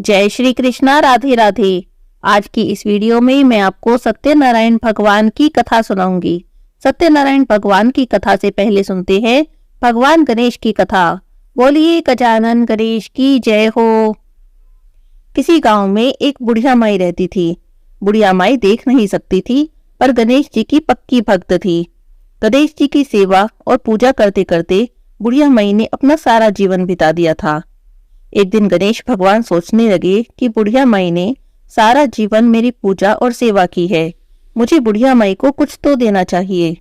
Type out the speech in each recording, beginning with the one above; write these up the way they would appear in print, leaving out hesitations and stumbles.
जय श्री कृष्णा। राधे राधे। आज की इस वीडियो में मैं आपको सत्यनारायण भगवान की कथा सुनाऊंगी। सत्यनारायण भगवान की कथा से पहले सुनते हैं भगवान गणेश की कथा। बोलिए गजानन गणेश की जय हो। किसी गांव में एक बुढ़िया माई रहती थी। बुढ़िया माई देख नहीं सकती थी, पर गणेश जी की पक्की भक्त थी। गणेश जी की सेवा और पूजा करते करते बुढ़िया माई ने अपना सारा जीवन बिता दिया था। एक दिन गणेश भगवान सोचने लगे कि बुढ़िया माई ने सारा जीवन मेरी पूजा और सेवा की है, मुझे बुढ़िया माई को कुछ तो देना चाहिए।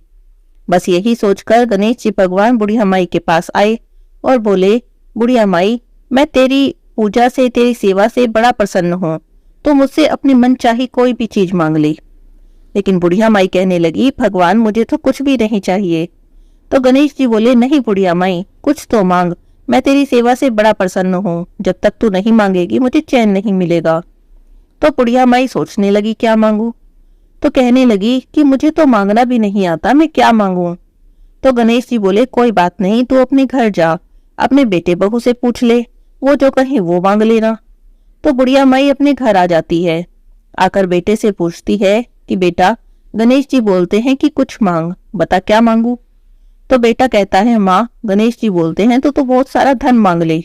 बस यही सोचकर गणेश जी भगवान बुढ़िया माई के पास आए और बोले, बुढ़िया माई, मैं तेरी पूजा से, तेरी सेवा से बड़ा प्रसन्न हूँ, तो मुझसे अपनी मन चाही कोई भी चीज मांग ले। लेकिन बुढ़िया माई कहने लगी, भगवान मुझे तो कुछ भी नहीं चाहिए। तो गणेश जी बोले, नहीं बुढ़िया माई, कुछ तो मांग, मैं तेरी सेवा से बड़ा प्रसन्न हूँ, जब तक तू नहीं मांगेगी मुझे चैन नहीं मिलेगा। तो बुढ़िया माई सोचने लगी क्या मांगू, तो कहने लगी कि मुझे तो मांगना भी नहीं आता, मैं क्या मांगू। तो गणेश जी बोले, कोई बात नहीं, तू अपने घर जा, अपने बेटे बहू से पूछ ले, वो जो कहे वो मांग लेना। तो बुढ़िया माई अपने घर आ जाती है। आकर बेटे से पूछती है कि बेटा, गणेश जी बोलते हैं कि कुछ मांग, बता क्या मांगू। तो बेटा कहता है, माँ गणेश जी बोलते हैं तो बहुत सारा धन मांग ले।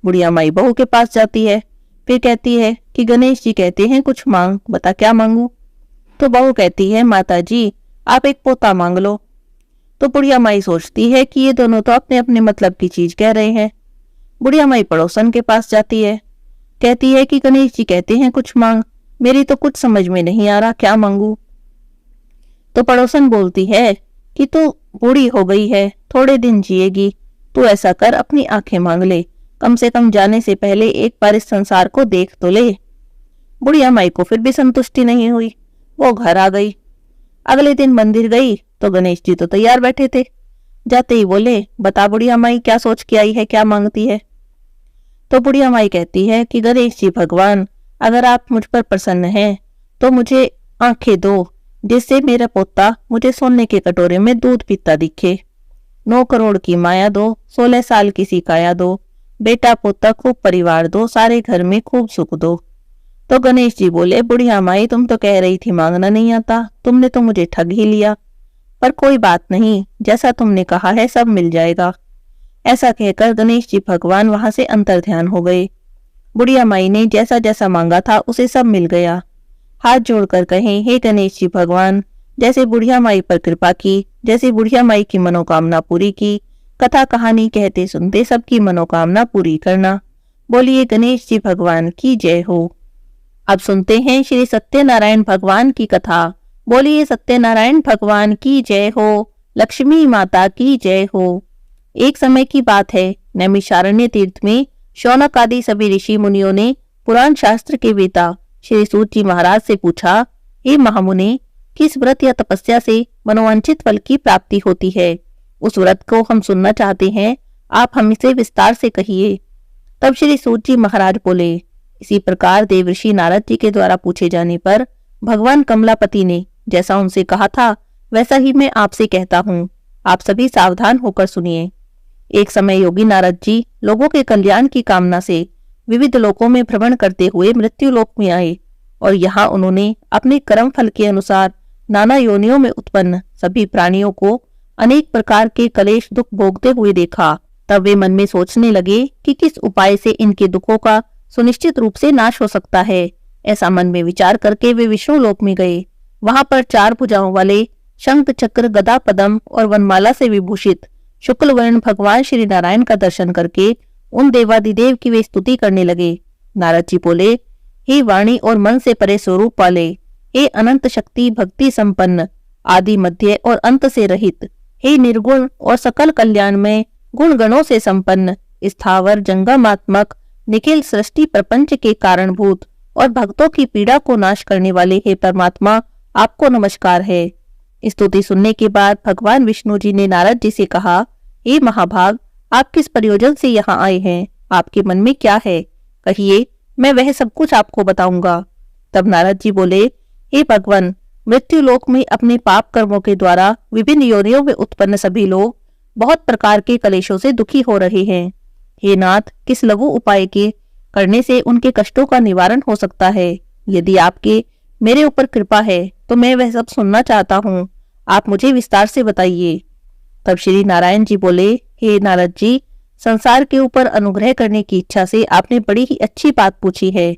बुढ़िया माई बहू के पास जाती है, फिर कहती है कि गणेश जी कहते हैं कुछ मांग, बता क्या मांगू। तो बहू कहती है, माता जी आप एक पोता मांग लो। तो बुढ़िया माई सोचती है कि ये दोनों तो अपने अपने मतलब की चीज कह रहे हैं। बुढ़िया माई पड़ोसन के पास जाती है, कहती है कि गणेश जी कहते हैं कुछ मांग, मेरी तो कुछ समझ में नहीं आ रहा, क्या मांगू। तो पड़ोसन बोलती है कि तू बूढ़ी हो गई है, थोड़े दिन जिएगी, तू ऐसा कर अपनी आंखें मांग ले, कम से कम जाने से पहले एक बार इस संसार को देख तो ले। बुढ़िया माई को फिर भी संतुष्टि नहीं हुई, वो घर आ गई। अगले दिन मंदिर गई तो गणेश जी तो तैयार बैठे थे। जाते ही बोले, बता बुढ़िया माई क्या सोच के आई है, क्या मांगती है। तो बुढ़िया माई कहती है कि गणेश जी भगवान, अगर आप मुझ पर प्रसन्न हैं तो मुझे आंखें दो, जिससे मेरा पोता मुझे सोने के कटोरे में दूध पीता दिखे। 9 करोड़ की माया दो, 16 साल की सी काया दो, बेटा पोता खूब परिवार दो, सारे घर में खूब सुख दो। तो गणेश जी बोले, बुढ़िया माई तुम तो कह रही थी मांगना नहीं आता, तुमने तो मुझे ठग ही लिया, पर कोई बात नहीं, जैसा तुमने कहा है सब मिल जाएगा। ऐसा कहकर गणेश जी भगवान वहां से अंतर्ध्यान हो गए। बुढ़िया माई ने जैसा जैसा मांगा था उसे सब मिल गया। हाथ जोड़कर कहें, हे गणेश जी भगवान, जैसे बुढ़िया माई पर कृपा की, जैसे बुढ़िया माई की मनोकामना पूरी की, कथा कहानी कहते सुनते सबकी मनोकामना पूरी करना। बोलिए गणेश जी भगवान की जय हो। अब सुनते हैं श्री सत्यनारायण भगवान की कथा। बोलिए सत्यनारायण भगवान की जय हो। लक्ष्मी माता की जय हो। एक समय की बात है, नैमिषारण्य तीर्थ में शौनक आदि सभी ऋषि मुनियों ने पुराण शास्त्र के वेता श्री सूत जी महाराज से पूछा, हे महामुने, किस व्रत या तपस्या से मनोवांछित फल की प्राप्ति होती है, उस व्रत को हम सुनना चाहते हैं, आप हमसे विस्तार से कहिए। तब श्री सूत जी महाराज बोले, इसी प्रकार देवर्षि नारद जी के द्वारा पूछे जाने पर भगवान कमलापति ने जैसा उनसे कहा था वैसा ही मैं आपसे कहता हूँ, आप सभी सावधान होकर सुनिए। एक समय योगी नारद जी लोगों के कल्याण की कामना से विविध लोकों में भ्रमण करते हुए मृत्यु लोक में आए और यहाँ उन्होंने अपने कर्म फल के अनुसार नाना योनियों में उत्पन्न सभी प्राणियों को अनेक प्रकार के कलेश दुख भोगते हुए देखा। तब वे मन में सोचने लगे कि किस उपाय से इनके दुखों का सुनिश्चित रूप से नाश हो सकता है। ऐसा मन में विचार करके वे विष्णु लोक में गए। वहां पर 4 भुजाओं वाले शंख चक्र गदा पद्म और वनमाला से विभूषित शुक्ल वर्ण भगवान श्री नारायण का दर्शन करके उन देवादिदेव की वे स्तुति करने लगे। नारद जी बोले, हे वाणी और मन से परे स्वरूप वाले, हे अनंत शक्ति भक्ति संपन्न, आदि मध्य और अंत से रहित, हे निर्गुण और सकल कल्याण में गुण गणों से संपन्न, स्थावर जंगमात्मक निखिल सृष्टि प्रपंच के कारणभूत और भक्तों की पीड़ा को नाश करने वाले हे परमात्मा, आपको नमस्कार है। स्तुति सुनने के बाद भगवान विष्णु जी ने नारद जी से कहा, हे महाभाग, आप किस प्रयोजन से यहाँ आए हैं, आपके मन में क्या है, कहिए, मैं वह सब कुछ आपको बताऊंगा। तब नारद जी बोले, हे भगवान, मृत्यु लोक में अपने पाप कर्मों के द्वारा विभिन्न योनियों में उत्पन्न सभी लोग बहुत प्रकार के कलेशों से दुखी हो रहे हैं। हे नाथ, किस लघु उपाय के करने से उनके कष्टों का निवारण हो सकता है। यदि आपके मेरे ऊपर कृपा है तो मैं वह सब सुनना चाहता हूँ। आप मुझे विस्तार से बताइए। तब श्री नारायण जी बोले, हे नारद जी, संसार के ऊपर अनुग्रह करने की इच्छा से आपने बड़ी ही अच्छी बात पूछी है।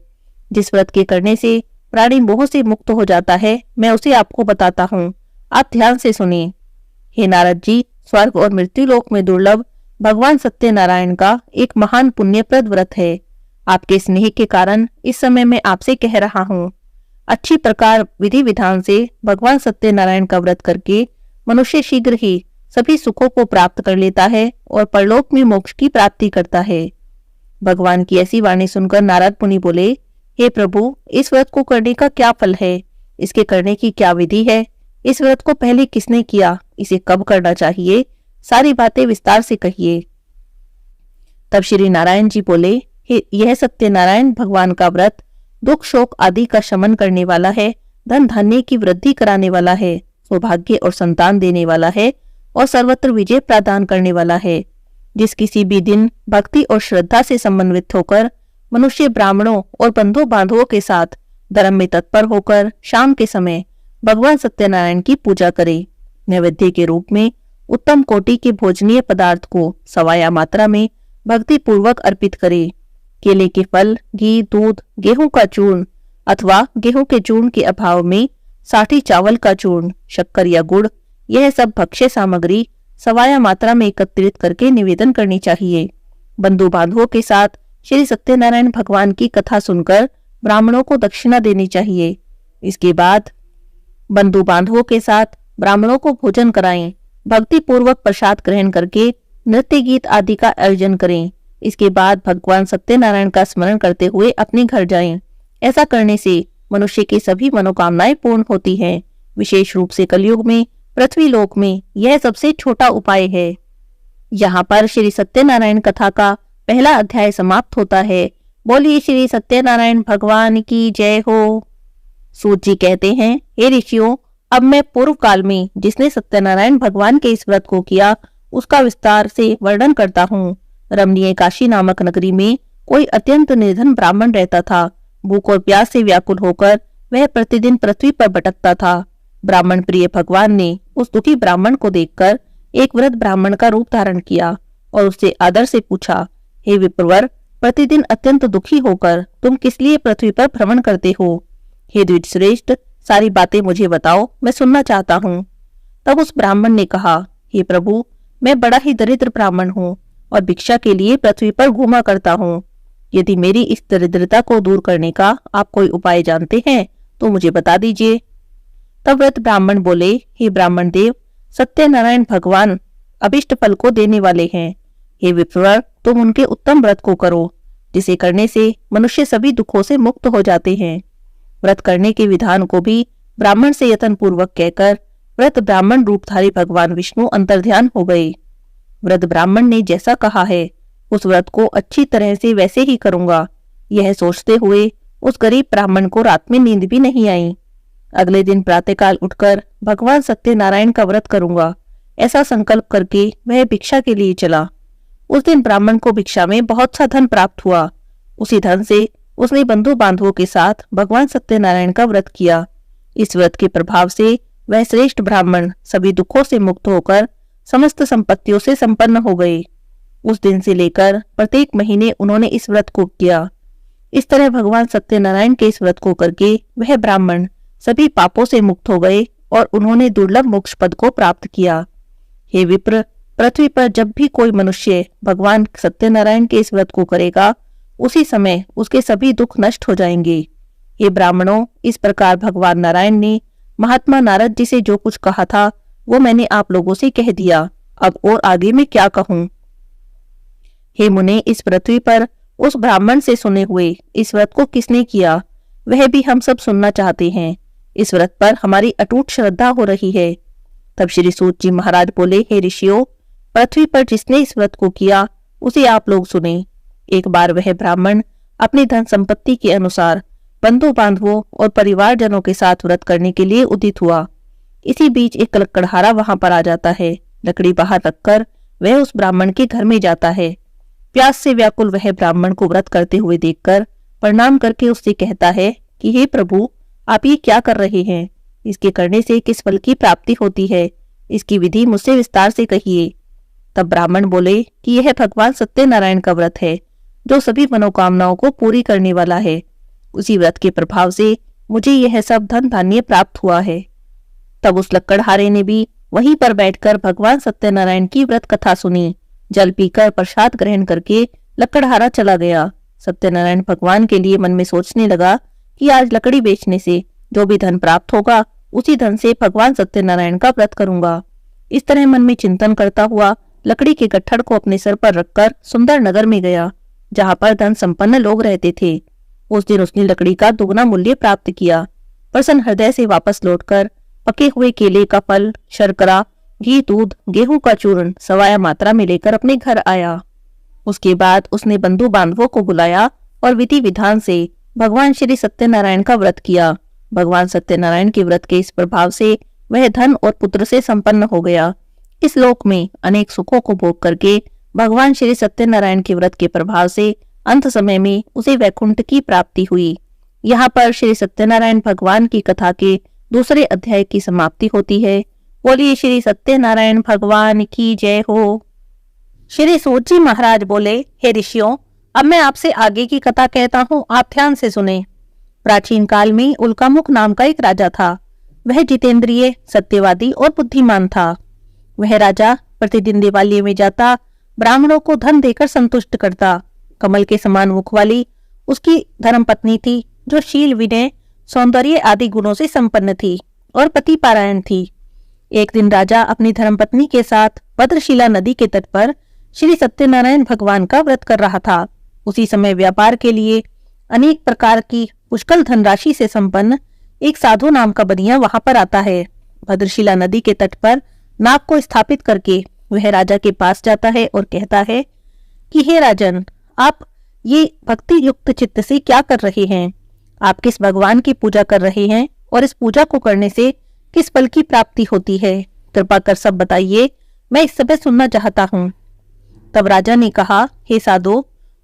जिस व्रत के करने से प्राणी मोह से मुक्त हो जाता है, मैं उसे आपको बताता हूँ। आप ध्यान से सुनिए। हे नारद जी, स्वर्ग और मृत्युलोक में दुर्लभ भगवान सत्यनारायण का एक महान पुण्यप्रद व्रत है। आपके स्नेह के कारण इस समय मैं आपसे कह रहा हूँ। अच्छी प्रकार विधि विधान से भगवान सत्यनारायण का व्रत करके मनुष्य शीघ्र ही सभी सुखों को प्राप्त कर लेता है और परलोक में मोक्ष की प्राप्ति करता है। भगवान की ऐसी वाणी सुनकर नारद मुनि बोले, हे प्रभु, इस व्रत को करने का क्या फल है? इसके करने की क्या विधि है? इस व्रत को पहले किसने किया? इसे कब करना चाहिए? सारी बातें विस्तार से कहिए। तब श्री नारायण जी बोले, यह सत्यनारायण भगवान का व्रत दुख शोक आदि का शमन करने वाला है, धन धान्य की वृद्धि कराने वाला है, सौभाग्य और संतान देने वाला है और सर्वत्र विजय प्रदान करने वाला है। जिस किसी भी दिन भक्ति और श्रद्धा से समन्वित होकर मनुष्य ब्राह्मणों और बंधु बांधवों के साथ धर्म में तत्पर होकर शाम के समय भगवान सत्यनारायण की पूजा करे, नैवेद्य के रूप में उत्तम कोटि के भोजनीय पदार्थ को सवाया मात्रा में भक्ति पूर्वक अर्पित करे। केले के फल, घी, दूध, गेहूं का चूर्ण अथवा गेहूं के चूर्ण के अभाव में साठी चावल का चूर्ण, शक्कर या गुड़, यह सब भक्ष्य सामग्री सवाया मात्रा में एकत्रित करके निवेदन करनी चाहिए। बंधु बांधवों के साथ श्री सत्यनारायण भगवान की कथा सुनकर ब्राह्मणों को दक्षिणा देनी चाहिए। इसके बाद बंधु बांधवों के साथ ब्राह्मणों को भोजन कराएं। भक्ति पूर्वक प्रसाद ग्रहण करके नृत्य गीत आदि का आयोजन करें। इसके बाद भगवान सत्यनारायण का स्मरण करते हुए अपने घर जाएं। ऐसा करने से मनुष्य की सभी मनोकामनाएं पूर्ण होती हैं। विशेष रूप से कलयुग में, पृथ्वी लोक में यह सबसे छोटा उपाय है। यहाँ पर श्री सत्यनारायण कथा का पहला अध्याय समाप्त होता है। बोलिए श्री सत्यनारायण भगवान की जय हो। सूत जी कहते हैं, हे ऋषियों, अब मैं पूर्व काल में जिसने सत्यनारायण भगवान के इस व्रत को किया उसका विस्तार से वर्णन करता हूँ। रमणीय काशी नामक नगरी में कोई अत्यंत निर्धन ब्राह्मण रहता था। भूख और प्यास से व्याकुल होकर वह प्रतिदिन पृथ्वी पर भटकता था। ब्राह्मण प्रिय भगवान ने उस दुखी ब्राह्मण को देखकर एक वृद्ध ब्राह्मण का रूप धारण किया और उससे आदर से पूछा, हे विप्रवर, प्रतिदिन अत्यंत दुखी होकर तुम किस लिए पृथ्वी पर भ्रमण करते हो? हे द्विजश्रेष्ठ, सारी बातें मुझे बताओ, मैं सुनना चाहता हूँ। तब उस ब्राह्मण ने कहा, हे प्रभु, मैं बड़ा ही दरिद्र ब्राह्मण हूँ और भिक्षा के लिए पृथ्वी पर घूमा करता हूँ। यदि मेरी इस दरिद्रता को दूर करने का आप कोई उपाय जानते हैं तो मुझे बता दीजिए। तब वृद्ध ब्राह्मण बोले, हे ब्राह्मण देव, सत्यनारायण भगवान अभिष्ट फल को देने वाले हैं। हे विप्रवर, तुम उनके उत्तम व्रत को करो, जिसे करने से मनुष्य सभी दुखों से मुक्त हो जाते हैं। व्रत करने के विधान को भी ब्राह्मण से यत्न पूर्वक कहकर व्रत ब्राह्मण रूपधारी भगवान विष्णु अंतर्ध्यान हो गए। वृद्ध ब्राह्मण ने जैसा कहा है उस व्रत को अच्छी तरह से वैसे ही करूंगा, यह सोचते हुए उस गरीब ब्राह्मण को रात में नींद भी नहीं आई। अगले दिन प्रातःकाल उठकर भगवान सत्यनारायण का व्रत करूंगा, ऐसा संकल्प करके वह भिक्षा के लिए चला। उस दिन ब्राह्मण को भिक्षा में बहुत सा धन प्राप्त हुआ। उसी धन से उसने बंधु बांधवों के साथ भगवान सत्यनारायण का व्रत किया। इस व्रत के प्रभाव से वह श्रेष्ठ ब्राह्मण सभी दुखों से मुक्त होकर समस्त संपत्तियों से संपन्न हो गए। उस दिन से लेकर प्रत्येक महीने उन्होंने इस व्रत को किया। इस तरह भगवान सत्यनारायण के इस व्रत को करके वह ब्राह्मण सभी पापों से मुक्त हो गए और उन्होंने दुर्लभ मोक्ष पद को प्राप्त किया। हे विप्र, पृथ्वी पर जब भी कोई मनुष्य भगवान सत्यनारायण के इस व्रत को करेगा उसी समय उसके सभी दुख नष्ट हो जाएंगे। हे ब्राह्मणों, इस प्रकार भगवान नारायण ने महात्मा नारद जी से जो कुछ कहा था वो मैंने आप लोगों से कह दिया। अब और आगे मैं क्या कहूँ? हे मुने, इस पृथ्वी पर उस ब्राह्मण से सुने हुए इस व्रत को किसने किया वह भी हम सब सुनना चाहते हैं। इस व्रत पर हमारी अटूट श्रद्धा हो रही है। तब श्री सूत जी महाराज बोले, हे ऋषियों, पृथ्वी पर जिसने इस व्रत को किया उसे आप लोग सुने। एक बार वह ब्राह्मण अपनी धन संपत्ति के अनुसार बंधु बांधवों और परिवारजनों के साथ व्रत करने के लिए उदित हुआ। इसी बीच एक लकड़हारा वहां पर आ जाता है। लकड़ी बाहर रखकर वह उस ब्राह्मण के घर में जाता है। प्यास से व्याकुल वह ब्राह्मण को व्रत करते हुए देखकर प्रणाम करके उससे कहता है कि हे प्रभु, आप ये क्या कर रहे हैं? इसके करने से किस फल की प्राप्ति होती है? इसकी विधि मुझसे विस्तार से कहिए। तब ब्राह्मण बोले कि यह भगवान सत्यनारायण का व्रत है, जो सभी मनोकामनाओं को पूरी करने वाला है। उसी व्रत के प्रभाव से मुझे यह सब धन धान्य प्राप्त हुआ है। तब उस लक्कड़हारे ने भी वहीं पर बैठकर भगवान सत्यनारायण की व्रत कथा सुनी। जल पीकर प्रसाद ग्रहण करके लक्कड़हारा चला गया। सत्यनारायण भगवान के लिए मन में सोचने लगा कि आज लकड़ी बेचने से जो भी धन प्राप्त होगा, उसी धन से भगवान सत्यनारायण का व्रत करूंगा। इस तरह मन में चिंतन करता हुआ लकड़ी के गट्ठर को अपने सर पर रखकर सुंदर नगर में गया, जहां पर धन संपन्न लोग रहते थे। उस दिन उसने लकड़ी का दुगना मूल्य प्राप्त किया। प्रसन्न हृदय से वापस लौटकर पके हुए केले का फल, शर्करा, घी, दूध, गेहूं का चूर्ण सवाया मात्रा में लेकर अपने घर आया। उसके बाद उसने बंधु बांधवों को बुलाया और विधि विधान से भगवान श्री सत्यनारायण का व्रत किया। भगवान सत्यनारायण के व्रत के इस प्रभाव से वह धन और पुत्र से संपन्न हो गया। इस लोक में अनेक सुखों को भोग करके भगवान श्री सत्यनारायण के व्रत के प्रभाव से अंत समय में उसे वैकुंठ की प्राप्ति हुई। यहाँ पर श्री सत्यनारायण भगवान की कथा के दूसरे अध्याय की समाप्ति होती है। बोलिए श्री सत्यनारायण भगवान की जय हो। श्री सूत जी महाराज बोले, हे ऋषियों, अब मैं आपसे आगे की कथा कहता हूँ, आप ध्यान से सुने। प्राचीन काल में उल्कामुख नाम का एक राजा था। वह जितेंद्रिय, सत्यवादी और बुद्धिमान था। वह राजा प्रतिदिन देवालय में जाता, ब्राह्मणों को धन देकर संतुष्ट करता। कमल के समान मुख वाली उसकी धर्मपत्नी थी, जो शील, विनय, सौंदर्य आदि गुणों से संपन्न थी और पति पारायण थी। एक दिन राजा अपनी धर्मपत्नी के साथ भद्रशिला नदी के तट पर श्री सत्यनारायण भगवान का व्रत कर रहा था। उसी समय व्यापार के लिए अनेक प्रकार की पुष्कल धनराशि से संपन्न एक साधु नाम का बनिया वहां पर आता है। भद्रशिला नदी के तट पर नाव को स्थापित करके वह राजा के पास जाता है और कहता है कि हे राजन, आप ये भक्ति युक्त चित्त से क्या कर रहे हैं? आप किस भगवान की पूजा कर रहे हैं और इस पूजा को करने से किस फल की प्राप्ति होती है? कृपा कर सब बताइए, मैं इस समय सुनना चाहता हूँ। तब राजा ने कहा, हे साधु,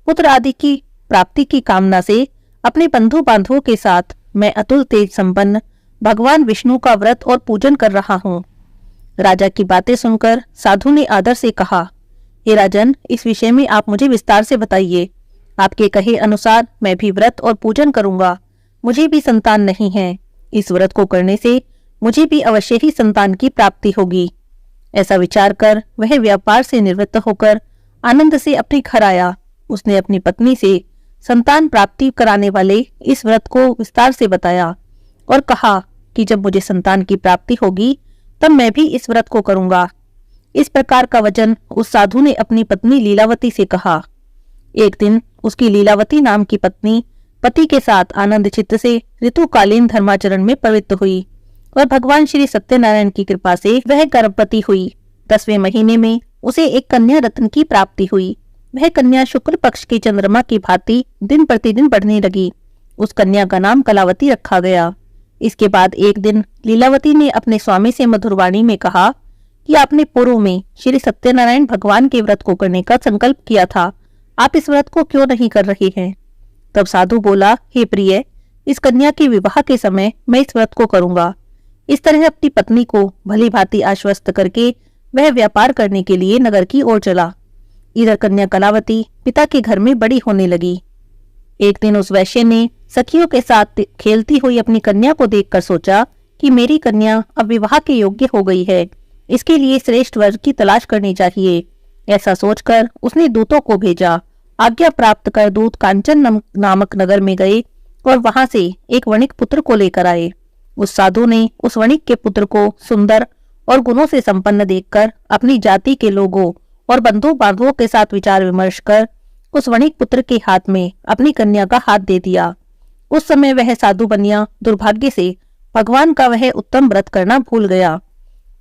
पुत्र आदि की प्राप्ति की कामना से अपने बंधु बांधवों के साथ मैं अतुल तेज संपन्न भगवान विष्णु का व्रत और पूजन कर रहा हूँ। राजा की बातें सुनकर साधु ने आदर से कहा, हे राजन, इस विषय में आप मुझे विस्तार से बताइए। आपके कहे अनुसार मैं भी व्रत और पूजन करूंगा। मुझे भी संतान नहीं है। इस व्रत को करने से मुझे भी अवश्य ही संतान की प्राप्ति होगी। ऐसा विचार कर वह व्यापार से निवृत्त होकर आनंद से अपने घर आया। उसने अपनी पत्नी से संतान प्राप्ति कराने वाले इस व्रत को विस्तार से बताया और कहा कि जब मुझे संतान की प्राप्ति होगी तब मैं भी इस व्रत को करूंगा। इस प्रकार का वचन उस साधु ने अपनी पत्नी लीलावती से कहा। एक दिन उसकी लीलावती नाम की पत्नी पति के साथ आनंद चित्त से ऋतुकालीन धर्माचरण में प्रवृत्त हुई और भगवान श्री सत्यनारायण की कृपा से वह गर्भवती हुई। 10वें महीने में उसे एक कन्या रत्न की प्राप्ति हुई। वह कन्या शुक्ल पक्ष के चंद्रमा की भांति दिन प्रतिदिन बढ़ने लगी। उस कन्या का नाम कलावती रखा गया। इसके बाद एक दिन लीलावती ने अपने स्वामी से मधुरवाणी में कहा कि आपने पूर्व में श्री सत्यनारायण भगवान के व्रत को करने का संकल्प किया था, आप इस व्रत को क्यों नहीं कर रहे हैं? तब साधु बोला, हे प्रिय, इस कन्या के विवाह के समय मैं इस व्रत को करूंगा। इस तरह अपनी पत्नी को भली भांति आश्वस्त करके वह व्यापार करने के लिए नगर की ओर चला। इधर कन्या कलावती पिता के घर में बड़ी होने लगी। एक दिन उस वैश्य ने सखियों के साथ खेलती हुई अपनी कन्या को देखकर सोचा कि मेरी कन्या अब विवाह के योग्य हो गई है, इसके लिए श्रेष्ठ वर की तलाश करनी चाहिए। ऐसा सोचकर उसने दूतों को भेजा। आज्ञा प्राप्त कर दूत कांचन नामक नगर में गए और वहां से एक वणिक पुत्र को लेकर आए। उस साधु ने उस वणिक के पुत्र को सुंदर और गुणों से संपन्न देखकर अपनी जाति के लोगों और बंधु बांधवों के साथ विचार विमर्श कर उस वणिक पुत्र के हाथ में अपनी कन्या का हाथ दे दिया। उस समय वह साधु बनिया दुर्भाग्य से भगवान का वह उत्तम व्रत करना भूल गया।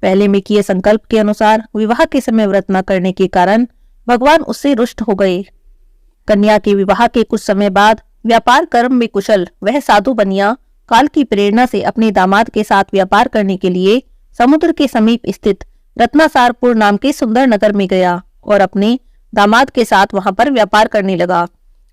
पहले में किए संकल्प के अनुसार विवाह के समय व्रत न करने के कारण भगवान उससे रुष्ट हो गए। कन्या के विवाह के कुछ समय बाद व्यापार कर्म में कुशल वह साधु बनिया काल की प्रेरणा से अपने दामाद के साथ व्यापार करने के लिए समुद्र के समीप स्थित रत्नासारपुर नाम के सुंदर नगर में गया और अपने दामाद के साथ वहां पर व्यापार करने लगा।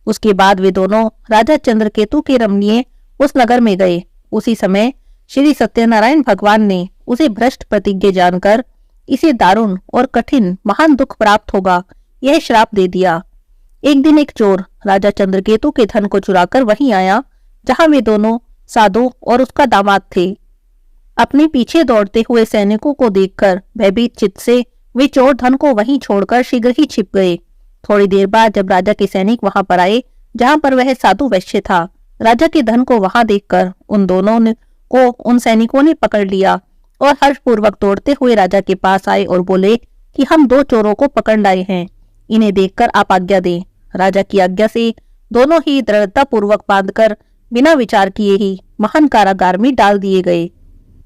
उसके बाद वे दोनों राजा चंद्रकेतु के रमणीय उस नगर में गए। उसी समय श्री सत्यनारायण भगवान ने उसे भ्रष्ट प्रतिज्ञा जानकर इसे दारुण और कठिन महान दुख प्राप्त होगा यह श्राप दे दिया। एक दिन एक चोर राजा चंद्रकेतु के धन को चुराकर वहीं आया जहां वे दोनों साधु और उसका दामाद थे। अपने पीछे दौड़ते हुए सैनिकों को देखकर भयभीत चित्त से वे चोर धन को वहीं छोड़कर शीघ्र ही छिप गए। थोड़ी देर बाद जब राजा के सैनिक वहां पर आए जहां पर वह साधु वैश्य था, राजा के धन को वहां देखकर उन दोनों को उन सैनिकों ने पकड़ लिया और हर्षपूर्वक दौड़ते हुए राजा के पास आए और बोले कि हम 2 चोरों को पकड़ लाए हैं, इन्हें देखकर आप आज्ञा दें। राजा की आज्ञा से दोनों ही दृढ़ता पूर्वक बांधकर बिना विचार किए ही महान कारागार में डाल दिए गए।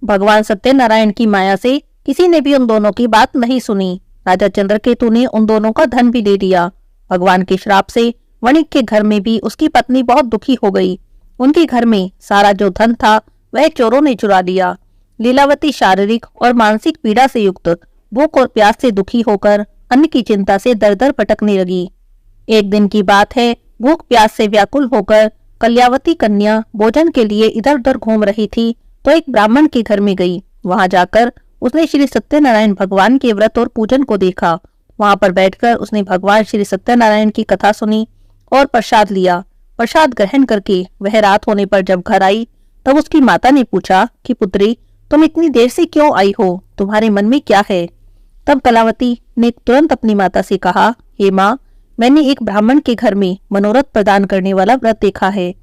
भगवान सत्यनारायण की माया से किसी ने भी उन दोनों की बात नहीं सुनी। राजा चंद्रकेतु ने उन दोनों का धन भी ले लिया। भगवान के श्राप से वणिक के घर में भी उसकी पत्नी बहुत दुखी हो गई। उनके घर में सारा जो धन था वह चोरों ने चुरा लिया। लीलावती शारीरिक और मानसिक पीड़ा से युक्त, भूख और प्यास से दुखी होकर अन्न की चिंता से दर दर भटकने लगी। एक दिन की बात है, भूख प्यास से व्याकुल होकर कल्यावती कन्या भोजन के लिए इधर उधर घूम रही थी तो एक ब्राह्मण के घर में गई। वहां जाकर उसने श्री सत्यनारायण भगवान के व्रत और पूजन को देखा। वहां पर बैठकर उसने भगवान श्री सत्यनारायण की कथा सुनी और प्रसाद लिया। प्रसाद ग्रहण करके वह रात होने पर जब घर आई तब उसकी माता ने पूछा कि पुत्री, तुम इतनी देर से क्यों आई हो, तुम्हारे मन में क्या है? तब कलावती ने तुरंत अपनी माता से कहा, हे माँ, मैंने एक ब्राह्मण के घर में मनोरथ प्रदान करने वाला व्रत देखा है।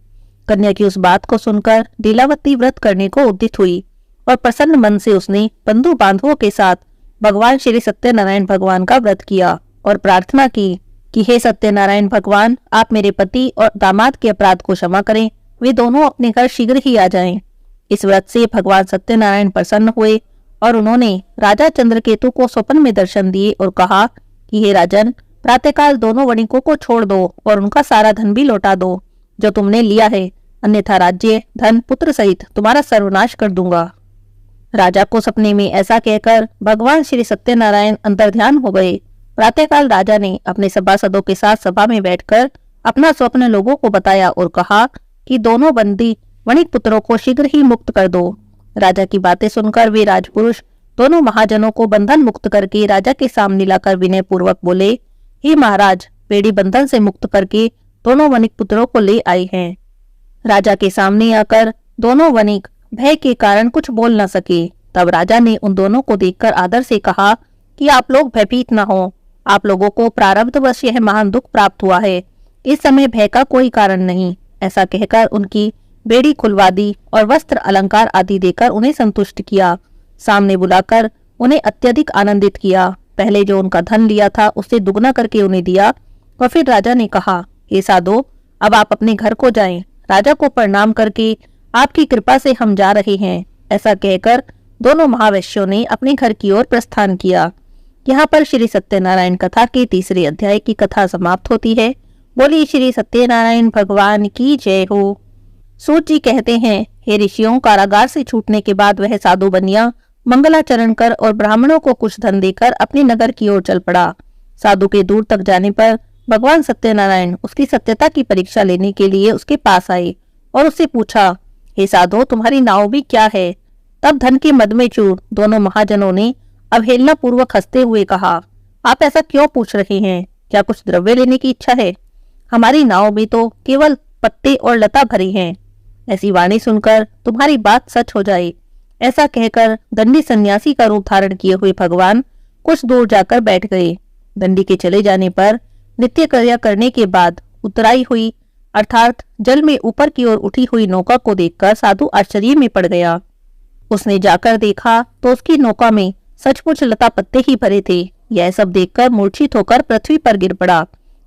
कन्या की उस बात को सुनकर लीलावती व्रत करने को उद्यत हुई और प्रसन्न मन से उसने बंधु बांधवों के साथ भगवान श्री सत्यनारायण भगवान का व्रत किया और प्रार्थना की कि हे सत्यनारायण भगवान, आप मेरे पति और दामाद के अपराध को क्षमा करें, वे दोनों अपने घर शीघ्र ही आ जाएं। इस व्रत से भगवान सत्यनारायण प्रसन्न हुए और उन्होंने राजा चंद्रकेतु को स्वप्न में दर्शन दिए और कहा कि हे राजन, प्रातःकाल दोनों वणिकों को छोड़ दो और उनका सारा धन भी लौटा दो जो तुमने लिया है, अन्यथा राज्य, धन, पुत्र सहित तुम्हारा सर्वनाश कर दूंगा। राजा को सपने में ऐसा कहकर भगवान श्री सत्यनारायण अंतर्ध्यान हो गए। प्रातःकाल राजा ने अपने सभासदों के साथ सभा में बैठकर अपना स्वप्न लोगों को बताया और कहा कि दोनों बंदी वणिक पुत्रों को शीघ्र ही मुक्त कर दो। राजा की बातें सुनकर वे राजपुरुष दोनों महाजनों को बंधन मुक्त करके राजा के सामने लाकर विनय पूर्वक बोले, हे महाराज, बेड़ी बंधन से मुक्त करके दोनों वणिक पुत्रों को ले आए हैं। राजा के सामने आकर दोनों वणिक भय के कारण कुछ बोल न सके। तब राजा ने उन दोनों को देखकर आदर से कहा कि आप लोग भयभीत न हो, आप लोगों को प्रारब्धवश यह महान दुख प्राप्त हुआ है, इस समय भय का कोई कारण नहीं। ऐसा कहकर उनकी बेड़ी खुलवा दी और वस्त्र अलंकार आदि देकर उन्हें संतुष्ट किया। सामने बुलाकर उन्हें अत्यधिक आनंदित किया। पहले जो उनका धन लिया था उससे दुगना करके उन्हें दिया और फिर राजा ने कहा, हे साधो, अब आप अपने घर को जाएं। राजा को प्रणाम करके आपकी कृपा से हम जा रहे हैं। ऐसा कहकर दोनों महावैश्यों ने अपने घर की ओर प्रस्थान किया। यहाँ पर श्री सत्यनारायण कथा के 3रे अध्याय की कथा समाप्त होती है। बोली श्री सत्यनारायण भगवान की जय हो। सूत जी कहते हैं, हे ऋषियों, कारागार से छूटने के बाद वह साधु बनिया मंगलाचरण कर और ब्राह्मणों को कुछ धन देकर अपने नगर की ओर चल पड़ा। साधु के दूर तक जाने पर भगवान सत्यनारायण उसकी सत्यता की परीक्षा लेने के लिए उसके पास आए और उससे पूछा, हे साधो, तुम्हारी नाव भी क्या है? तब धन के मद में चूर दोनों महाजनों ने अवहेलना पूर्वक हंसते हुए कहा, आप ऐसा क्यों पूछ रहे हैं? क्या कुछ द्रव्य लेने की इच्छा है? हमारी नाव में तो केवल पत्ते और लता भरी हैं। ऐसी वाणी सुनकर तुम्हारी बात सच हो जाए। ऐसा कहकर दंडी सन्यासी का रूप धारण किए हुए भगवान कुछ दूर जाकर बैठ गए। दंडी के चले जाने पर नित्य क्रिया करने के बाद उतराई हुई अर्थात जल में ऊपर की ओर उठी हुई नौका को देखकर साधु आश्चर्य में पड़ गया। उसने जाकर देखा तो उसकी नौका में सचमुच लता पत्ते ही भरे थे। यह सब देखकर मूर्छित होकर पृथ्वी पर गिर पड़ा।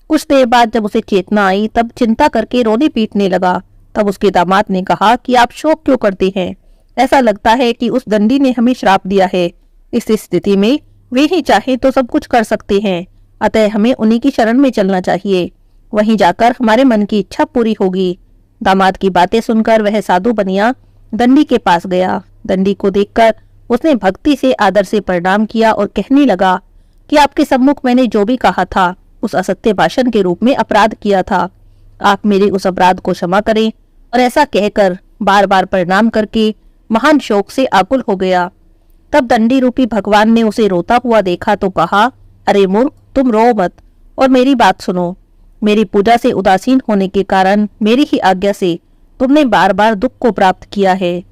कुछ देर बाद जब उसे चेतना आई तब चिंता करके रोने पीटने लगा। तब उसके दामाद ने कहा कि आप शोक क्यों करते हैं? ऐसा लगता है कि उस दंडी ने हमें श्राप दिया है। इस स्थिति में वे ही चाहे तो सब कुछ कर सकते हैं, अतः हमें उन्हीं की शरण में चलना चाहिए। वहीं जाकर हमारे मन की इच्छा पूरी होगी। दामाद की बातें सुनकर वह साधु बनिया दंडी के पास गया। दंडी को देखकर उसने भक्ति से आदर से प्रणाम किया और कहने लगा कि आपके सम्मुख मैंने जो भी कहा था उस असत्य भाषण के रूप में अपराध किया था। आप मेरे उस अपराध को क्षमा करें। और ऐसा कहकर बार बार प्रणाम करके महान शोक से आकुल हो गया। तब दंडी रूपी भगवान ने उसे रोता हुआ देखा तो कहा, अरे मूर्ख, तुम रो मत और मेरी बात सुनो। मेरी पूजा से उदासीन होने के कारण मेरी ही आज्ञा से तुमने बार बार दुख को प्राप्त किया है।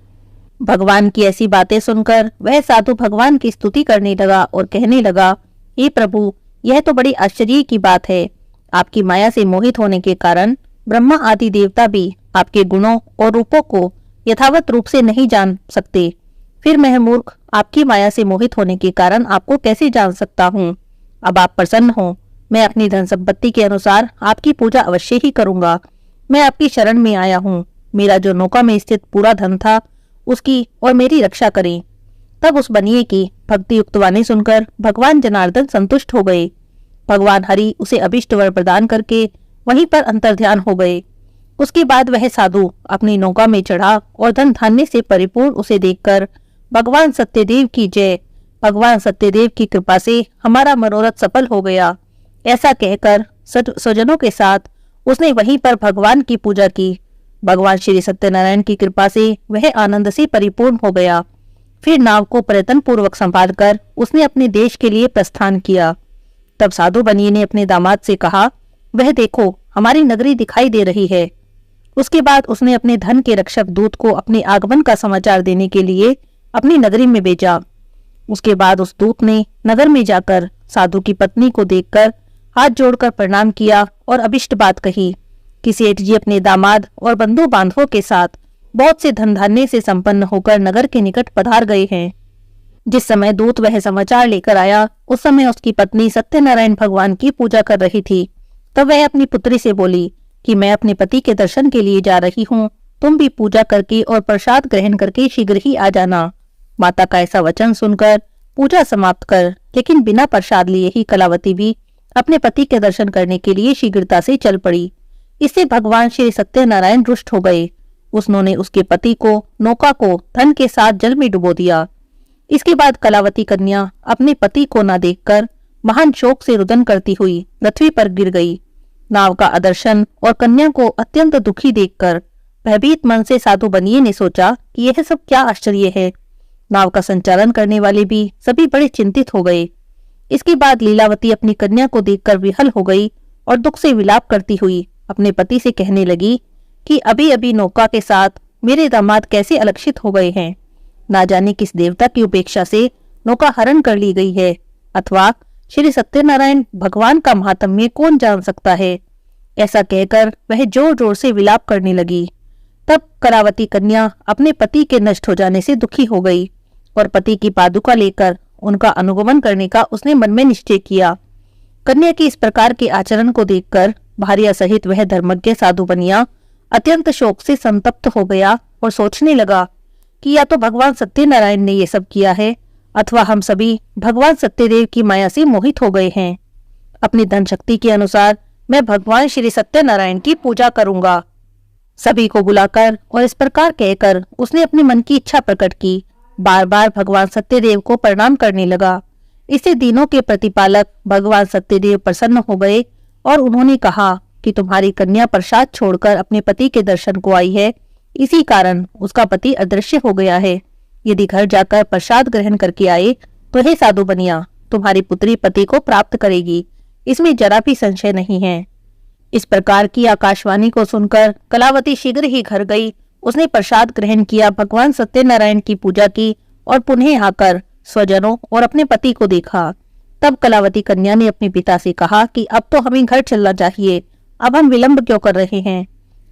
भगवान की ऐसी बातें सुनकर वह साधु भगवान की स्तुति करने लगा और कहने लगा, हे प्रभु, यह तो बड़ी आश्चर्य की बात है। आपकी माया से मोहित होने के कारण ब्रह्मा आदि देवता भी आपके गुणों और रूपों को यथावत रूप से नहीं जान सकते। फिर मैं मूर्ख आपकी माया से मोहित होने के कारण आपको कैसे जान सकता हूँ। अब आप प्रसन्न हो, मैं अपनी धन संपत्ति के अनुसार आपकी पूजा अवश्य ही करूंगा। मैं आपकी शरण में आया हूँ। मेरा जो नौका में स्थित पूरा धन था उसकी और मेरी रक्षा करें। तब उस बनिए की भक्ति युक्त वाणी सुनकर भगवान जनार्दन संतुष्ट हो गए। भगवान हरि उसे अभिष्ट वर प्रदान करके वहीं पर अंतर्ध्यान हो गए। उसके बाद वह साधु अपनी नौका में चढ़ा और धन धान्य से परिपूर्ण उसे देखकर, भगवान सत्यदेव की जय, भगवान सत्यदेव की कृपा से हमारा मनोरथ सफल हो गया, ऐसा कहकर स्वजनों के साथ उसने वहीं पर भगवान की पूजा की। भगवान श्री सत्यनारायण की कृपा से वह आनंद से परिपूर्ण हो गया। फिर नाव को प्रयत्न पूर्वक संभालकर उसने अपने देश के लिए प्रस्थान किया। तब साधु बनिए ने अपने दामाद से कहा, वह देखो, हमारी नगरी दिखाई दे रही है। उसके बाद उसने अपने धन के रक्षक दूत को अपने आगमन का समाचार देने के लिए अपनी नगरी में भेजा। उसके बाद उस दूत ने नगर में जाकर साधु की पत्नी को देखकर हाथ जोड़कर प्रणाम किया और अभिष्ट बात कही कि सेठ जी अपने दामाद और बंधु बांधवों के साथ बहुत से धन धान्य से संपन्न होकर नगर के निकट पधार गए हैं। जिस समय दूत वह समाचार लेकर आया उस समय उसकी पत्नी सत्यनारायण भगवान की पूजा कर रही थी। तब वह अपनी पुत्री से बोली कि मैं अपने पति के दर्शन के लिए जा रही हूँ, तुम भी पूजा करके और प्रसाद ग्रहण करके शीघ्र ही आ जाना। माता का ऐसा वचन सुनकर पूजा समाप्त कर लेकिन बिना प्रसाद लिए ही कलावती भी अपने पति के दर्शन करने के लिए शीघ्रता से चल पड़ी। इससे भगवान श्री सत्यनारायण रुष्ट हो गए। उन्होंने उसके पति को, नौका को धन के साथ जल में डुबो दिया। इसके बाद कलावती कन्या अपने पति को न देखकर महान शोक से रुदन करती हुई पृथ्वी पर गिर गई। नाव का अदर्शन और कन्या को अत्यंत दुखी देखकर भयभीत मन से साधु बनिए ने सोचा कि यह सब क्या आश्चर्य है। नाव का संचालन करने वाले भी सभी बड़े चिंतित हो गए। इसके बाद लीलावती अपनी कन्या को देखकर विहल हो गई और दुख से विलाप करती हुई अपने पति से कहने लगी कि अभी अभी नौका के साथ मेरे दामाद कैसे अलक्षित हो गए हैं। ना जाने किस देवता की उपेक्षा से नौका हरण कर ली गई है, अथवा श्री सत्यनारायण भगवान का महात्म्य कौन जान सकता है। ऐसा कहकर वह जोर जोर से विलाप करने लगी। तब कलावती कन्या अपने पति के नष्ट हो जाने से दुखी हो गई और पति की पादुका लेकर उनका अनुगमन करने का उसने मन में निश्चय किया। कन्या के इस प्रकार के आचरण को देखकर भार्या सहित वह धर्मज्ञ साधु बनिया अत्यंत शोक से संतप्त हो गया और सोचने लगा कि या तो भगवान सत्यनारायण ने ये सब किया है अथवा हम सभी भगवान सत्यदेव की माया से मोहित हो गए हैं। अपनी धन शक्ति के अनुसार मैं भगवान श्री सत्यनारायण की पूजा करूंगा। सभी को बुलाकर और इस प्रकार कहकर उसने अपने मन की इच्छा प्रकट की। बार बार भगवान सत्यदेव को प्रणाम करने लगा। इससे दीनों के प्रतिपालक भगवान सत्यदेव प्रसन्न हो गए और उन्होंने कहा कि तुम्हारी कन्या प्रसाद छोड़कर अपने पति के दर्शन को आई है, इसी कारण उसका पति अदृश्य हो गया है। यदि घर जाकर प्रसाद ग्रहण करके आए तो हे साधु बनिया, तुम्हारी पुत्री पति को प्राप्त करेगी, इसमें जरा भी संशय नहीं है। इस प्रकार की आकाशवाणी को सुनकर कलावती शीघ्र ही घर गई। उसने प्रसाद ग्रहण किया, भगवान सत्यनारायण की पूजा की और पुनः आकर स्वजनों और अपने पति को देखा। तब कलावती कन्या ने अपने पिता से कहा कि अब तो हमें घर चलना चाहिए, अब हम विलंब क्यों कर रहे हैं।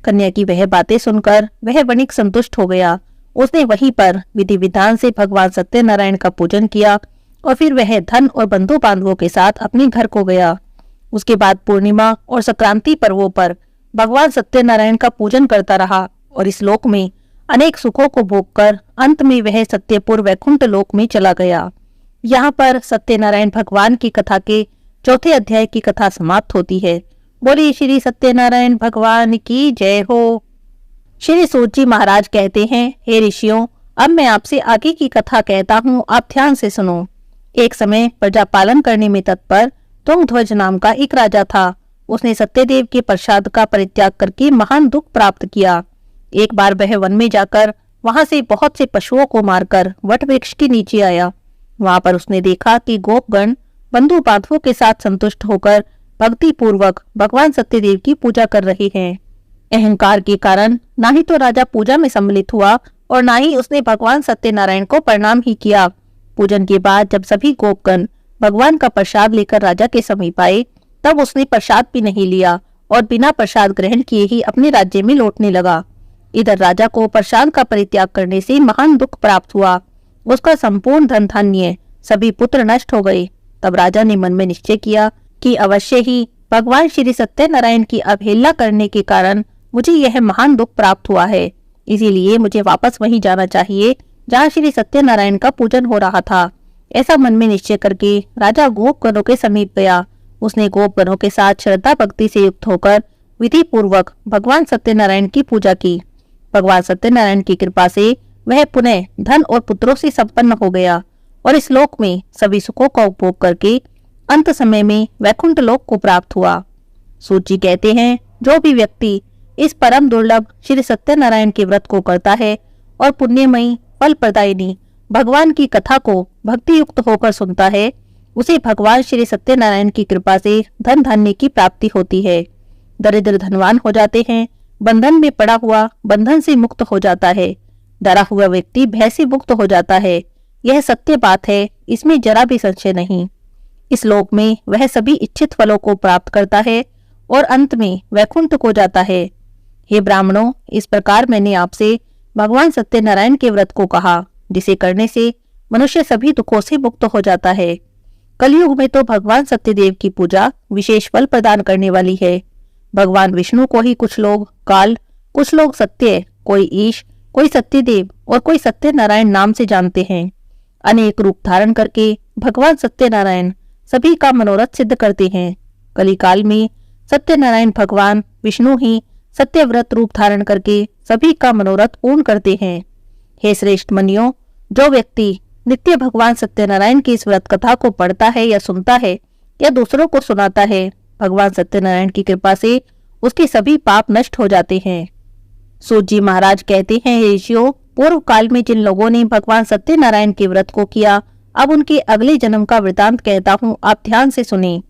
कन्या की वह बातें सुनकर वह वणिक संतुष्ट हो गया। उसने वहीं पर विधि विधान से भगवान सत्यनारायण का पूजन किया और फिर वह धन और बंधु बांधवों के साथ अपने घर को गया। उसके बाद पूर्णिमा और संक्रांति पर्वों पर भगवान सत्यनारायण का पूजन करता रहा और इस लोक में अनेक सुखों को भोगकर अंत में वह सत्यपुर वैकुंठ लोक में चला गया। यहाँ पर सत्यनारायण भगवान की कथा के चौथे अध्याय की कथा समाप्त होती है। बोलिए श्री सत्यनारायण भगवान की जय हो। श्री सूत जी महाराज कहते हैं, हे ऋषियों, अब मैं आपसे आगे की कथा कहता हूँ, आप ध्यान से सुनो। एक समय प्रजा पालन करने में तत्पर तुंगध्वज नाम का एक राजा था। उसने सत्यदेव के प्रसाद का परित्याग करके महान दुख प्राप्त किया। एक बार वह वन में जाकर वहां से बहुत से पशुओं को मारकर वट वृक्ष के नीचे आया। वहां पर उसने देखा कि गोपगण बंधु बांधवों के साथ संतुष्ट होकर भक्ति पूर्वक भगवान सत्यदेव की पूजा कर रहे हैं। अहंकार के कारण ना ही तो राजा पूजा में सम्मिलित हुआ और ना ही उसने भगवान सत्यनारायण को प्रणाम ही किया। पूजन के बाद जब सभी गोपगण भगवान का प्रसाद लेकर राजा के समीप आए, तब उसने प्रसाद भी नहीं लिया और बिना प्रसाद ग्रहण किए ही अपने राज्य में लौटने लगा। इधर राजा को प्रसाद का परित्याग करने से महान दुख प्राप्त हुआ। उसका संपूर्ण धन धान्य, सभी पुत्र नष्ट हो गए। तब राजा ने मन में निश्चय किया कि अवश्य ही भगवान श्री सत्यनारायण की अवहेलना करने के कारण मुझे यह महान दुख प्राप्त हुआ है। इसीलिए मुझे वापस वहीं जाना चाहिए जहाँ श्री सत्यनारायण का पूजन हो रहा था। ऐसा मन में निश्चय करके राजा गोपगणों के समीप गया। उसने गोपगणों के साथ श्रद्धा भक्ति से युक्त होकर विधि पूर्वक भगवान सत्यनारायण की पूजा की। भगवान सत्यनारायण की कृपा से वह पुनः धन और पुत्रों से संपन्न हो गया और इस लोक में सभी सुखों का उपभोग करके अंत समय में वैकुंठ लोक को प्राप्त हुआ। सूत जी कहते हैं, जो भी व्यक्ति इस परम दुर्लभ श्री सत्यनारायण के व्रत को करता है और पुण्यमयी फल प्रदायिनी भगवान की कथा को भक्ति युक्त होकर सुनता है, उसे भगवान श्री सत्यनारायण की कृपा से धन धान्य की प्राप्ति होती है। दरिद्र धनवान हो जाते हैं, बंधन में पड़ा हुआ बंधन से मुक्त हो जाता है, डरा हुआ व्यक्ति भय से मुक्त हो जाता है। यह सत्य बात है, इसमें जरा भी संशय नहीं। इस लोक में वह सभी इच्छित फलों को प्राप्त करता है और अंत में वैकुंठ को जाता है। हे ब्राह्मणों, इस प्रकार मैंने आपसे भगवान सत्यनारायण के व्रत को कहा, जिसे करने से मनुष्य सभी दुखों से मुक्त हो जाता है। कलयुग में तो भगवान सत्यदेव की पूजा विशेष फल प्रदान करने वाली है। भगवान विष्णु को ही कुछ लोग काल, कुछ लोग सत्य, कोई ईश, कोई सत्यदेव और कोई सत्यनारायण नाम से जानते हैं। अनेक रूप धारण करके भगवान सत्यनारायण सभी का मनोरथ सिद्ध करते हैं। कलिकाल में सत्यनारायण भगवान विष्णु ही सत्यव्रत रूप धारण करके सभी का मनोरथ पूर्ण करते हैं। हे श्रेष्ठ मनियों, जो व्यक्ति नित्य भगवान सत्यनारायण की इस व्रत कथा को पढ़ता है या सुनता है या दूसरों को सुनाता है, भगवान सत्यनारायण की कृपा से उसके सभी पाप नष्ट हो जाते हैं। सूत जी महाराज कहते हैं, हे ऋषियों, पूर्व काल में जिन लोगों ने भगवान सत्यनारायण के व्रत को किया, अब उनके अगले जन्म का वृतांत कहता हूँ, आप ध्यान से सुने।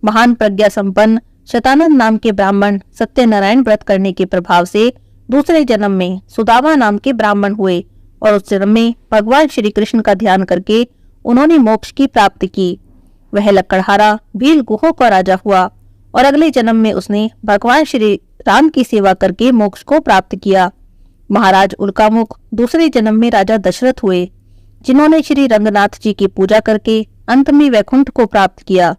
महान प्रज्ञा संपन्न शतानंद नाम के ब्राह्मण सत्यनारायण व्रत करने के प्रभाव से दूसरे जन्म में सुदामा नाम के ब्राह्मण हुए और उस जन्म में भगवान श्री कृष्ण का ध्यान करके उन्होंने मोक्ष की प्राप्ति की। वह लकड़हारा भील गुहों का राजा हुआ और अगले जन्म में उसने भगवान श्री राम की सेवा करके मोक्ष को प्राप्त किया। महाराज उल्कामुख दूसरे जन्म में राजा दशरथ हुए, जिन्होंने श्री रंगनाथ जी की पूजा करके अंत में वैकुंठ को प्राप्त किया।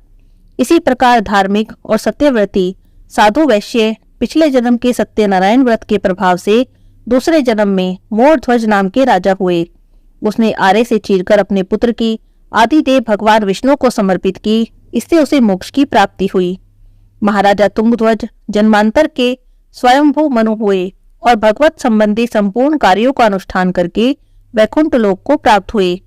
इसी प्रकार धार्मिक और सत्यव्रती साधु वैश्य पिछले जन्म के सत्यनारायण व्रत के प्रभाव से दूसरे जन्म में मोरध्वज नाम के राजा हुए। उसने आरे से चीरकर अपने पुत्र की आदिदेव भगवान विष्णु को समर्पित की, इससे उसे मोक्ष की प्राप्ति हुई। महाराजा तुंगध्वज जन्मांतर के स्वयंभू मनु हुए और भगवत संबंधी संपूर्ण कार्यों का अनुष्ठान करके वैकुंठ लोक को प्राप्त हुए।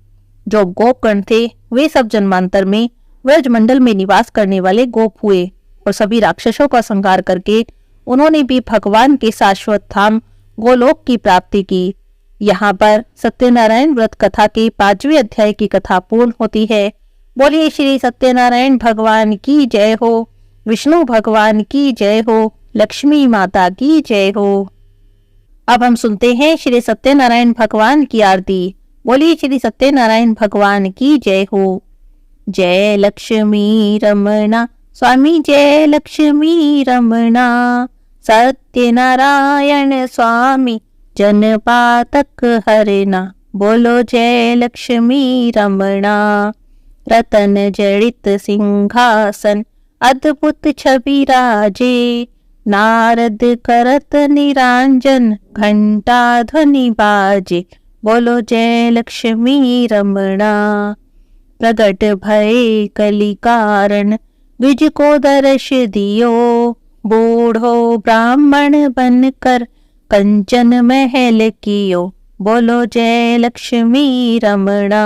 जो गोपगण थे वे सब जन्मांतर में व्रजमंडल में निवास करने वाले गोप हुए और सभी राक्षसों का संहार करके उन्होंने भी भगवान के शाश्वत धाम गोलोक की प्राप्ति की। यहाँ पर सत्यनारायण व्रत कथा के 5वें अध्याय की कथा पूर्ण होती है। बोलिए श्री सत्यनारायण भगवान की जय हो, विष्णु भगवान की जय हो, लक्ष्मी माता की जय हो। अब हम सुनते हैं श्री सत्यनारायण भगवान की आरती। बोलिए श्री सत्यनारायण भगवान की जय हो। जय लक्ष्मी रमणा स्वामी, जय लक्ष्मी रमणा, सत्यनारायण स्वामी जन पातक हरना। बोलो जय लक्ष्मी रमणा। रतन जड़ित सिंहासन अद्भुत छवि राजे, नारद करत निरांजन घंटा ध्वनि बाजे। बोलो जय लक्ष्मी रमणा। प्रगट भय कलि कारण द्विज को दर्श दियो, बूढ़ो ब्राह्मण बनकर कंचन महल कियो। बोलो जय लक्ष्मी रमणा।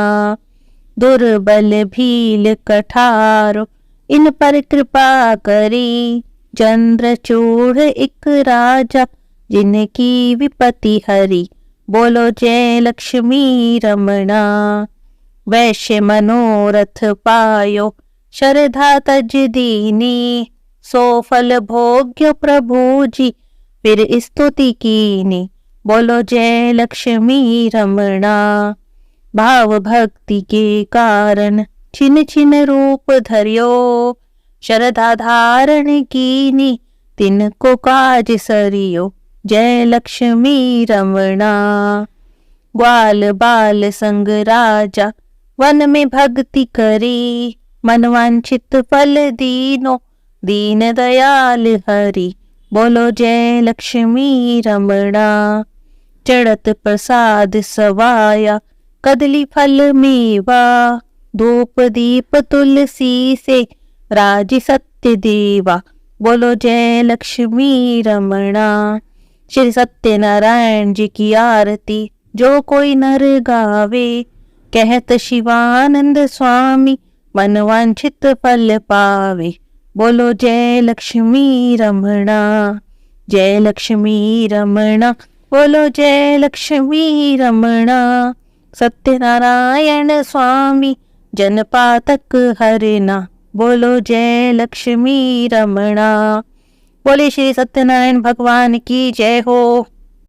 दुर्बल भील कठारो इन पर कृपा करी। चंद्रचूड़ एक राजा, जिनकी विपत्ति हरी। बोलो जय लक्ष्मी रमणा। वैश्य मनोरथ पायो, श्रद्धा तज दीनी। सो फल भोग्य प्रभु जी, फिर स्तुति कीनी। बोलो जय लक्ष्मी रमणा। भाव भक्ति के कारण, छिन छिन रूप धरियो। श्रद्धा धारण कीनी, तिनको काज सरियो। जय लक्ष्मी रमणा। ग्वाल बाल संग राजा, वन में भक्ति करी। मनवांछित फल दीनो, दीन दयाल हरि। बोलो जय लक्ष्मी रमणा। चढ़त प्रसाद सवाया, कदली फल मेवा। धूप दीप तुलसी से, राज सत्य देवा। बोलो जय लक्ष्मी रमणा। श्री सत्यनारायण जी की आरती जो कोई नर गावे। कहत शिवानंद स्वामी, मनवांछित फल पावे। बोलो जय लक्ष्मी रमणा। जय लक्ष्मी रमणा। बोलो जय लक्ष्मी रमणा। सत्यनारायण स्वामी, जनपातक हरना। बोलो जय लक्ष्मी रमणा। बोले श्री सत्यनारायण भगवान की जय हो।